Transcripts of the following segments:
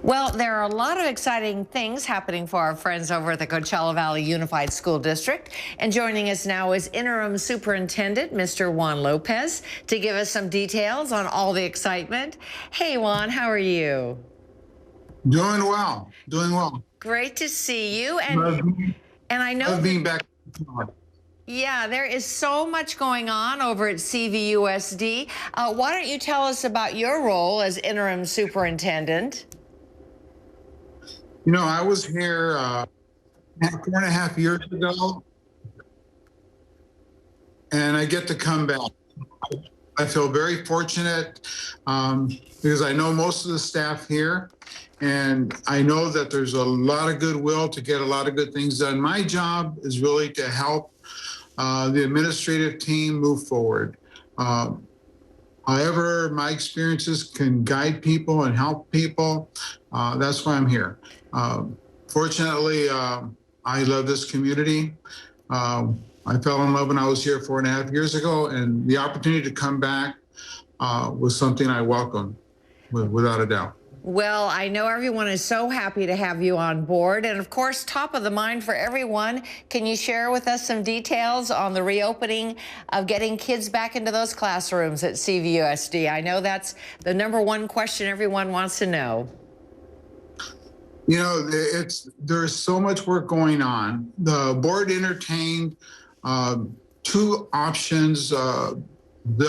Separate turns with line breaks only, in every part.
Well, there are a lot of exciting things happening for our friends over at the Coachella Valley Unified School District. And joining us now is Interim Superintendent, Mr. Juan Lopez, to give us some details on all the excitement. Hey, Juan, how are you?
Doing well, doing well.
Great to see you. And I know
Love being back.
yeah, there is so much going on over at CVUSD. Why don't you tell us about your role as interim superintendent?
You know, I was here 4.5 years ago, and I get to come back. I feel very fortunate because I know most of the staff here, and I know that there's a lot of goodwill to get a lot of good things done. My job is really to help the administrative team move forward. However, my experiences can guide people and help people. That's why I'm here. Fortunately, I love this community. I fell in love when I was here 4.5 years ago, and the opportunity to come back was something I welcome, without a doubt.
Well, I know everyone is so happy to have you on board. And of course, top of the mind for everyone, can you share with us some details on the reopening of getting kids back into those classrooms at CVUSD? I know that's the #1 question everyone wants to know.
You know, there's so much work going on. The board entertained 2 options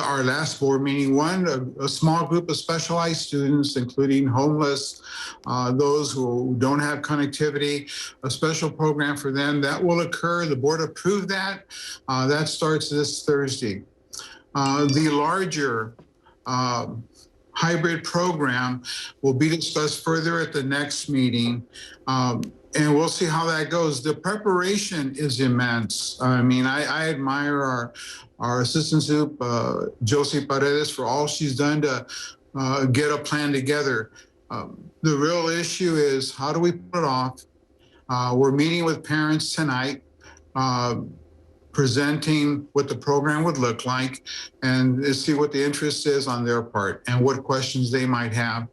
our last board meeting. One, a small group of specialized students, including homeless, those who don't have connectivity, a special program for them. That will occur. The board approved that. That starts this Thursday. The larger hybrid program will be discussed further at the next meeting. And we'll see how that goes. The preparation is immense. I mean, I admire our assistant soup, Josie Paredes, for all she's done to get a plan together. The real issue is, how do we put it off? We're meeting with parents tonight, presenting what the program would look like, and see what the interest is on their part and what questions they might have.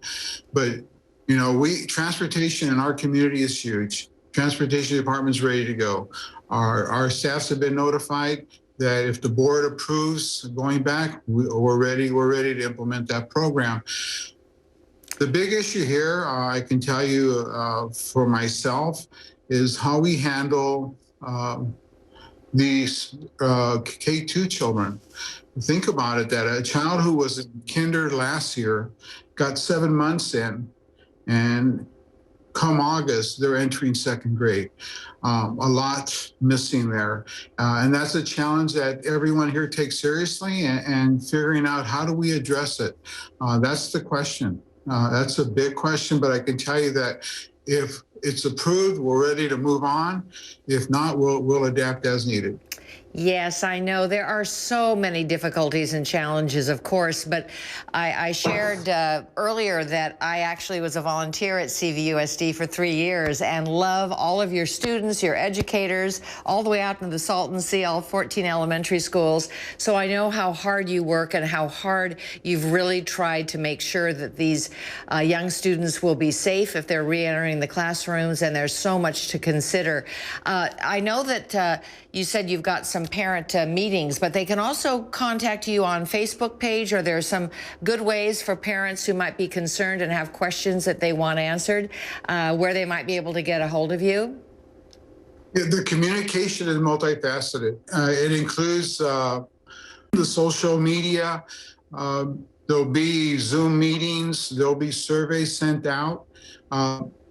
But you know, transportation in our community is huge. Transportation department's ready to go. Our staffs have been notified that if the board approves going back, we're ready to implement that program. The big issue here, I can tell you for myself, is how we handle these K2 children. Think about it, that a child who was in kinder last year got 7 months in, and come August, they're entering 2nd grade. A lot missing there. And that's a challenge that everyone here takes seriously, and figuring out how do we address it. That's the question. That's a big question, but I can tell you that if it's approved, we're ready to move on. If not, we'll adapt as needed.
Yes, I know there are so many difficulties and challenges, of course, but I shared earlier that I actually was a volunteer at CVUSD for 3 years and love all of your students, your educators, all the way out into the Salton Sea, all 14 elementary schools. So I know how hard you work and how hard you've really tried to make sure that these young students will be safe if they're re-entering the classrooms, and there's so much to consider. I know that you said you've got some parent meetings, but they can also contact you on Facebook page, or there are some good ways for parents who might be concerned and have questions that they want answered, where they might be able to get a hold of you?
The communication is multifaceted. It includes the social media. There'll be Zoom meetings. There'll be surveys sent out.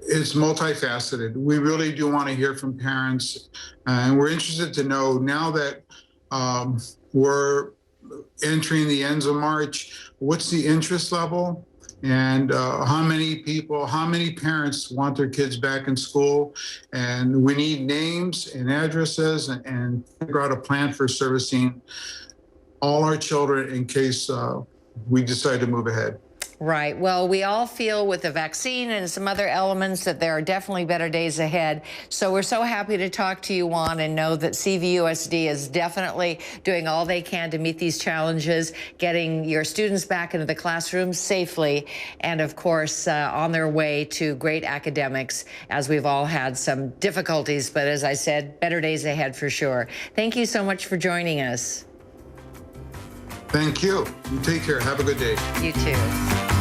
It's multifaceted. We really do want to hear from parents, and we're interested to know, now that we're entering the ends of March, what's the interest level, and how many parents want their kids back in school. And we need names and addresses, and figure out a plan for servicing all our children in case we decide to move ahead.
Right. Well, we all feel with the vaccine and some other elements that there are definitely better days ahead. So we're so happy to talk to you, Juan, and know that CVUSD is definitely doing all they can to meet these challenges, getting your students back into the classroom safely, and of course, on their way to great academics, as we've all had some difficulties. But as I said, better days ahead for sure. Thank you so much for joining us.
Thank you. You take care. Have a good day.
You too.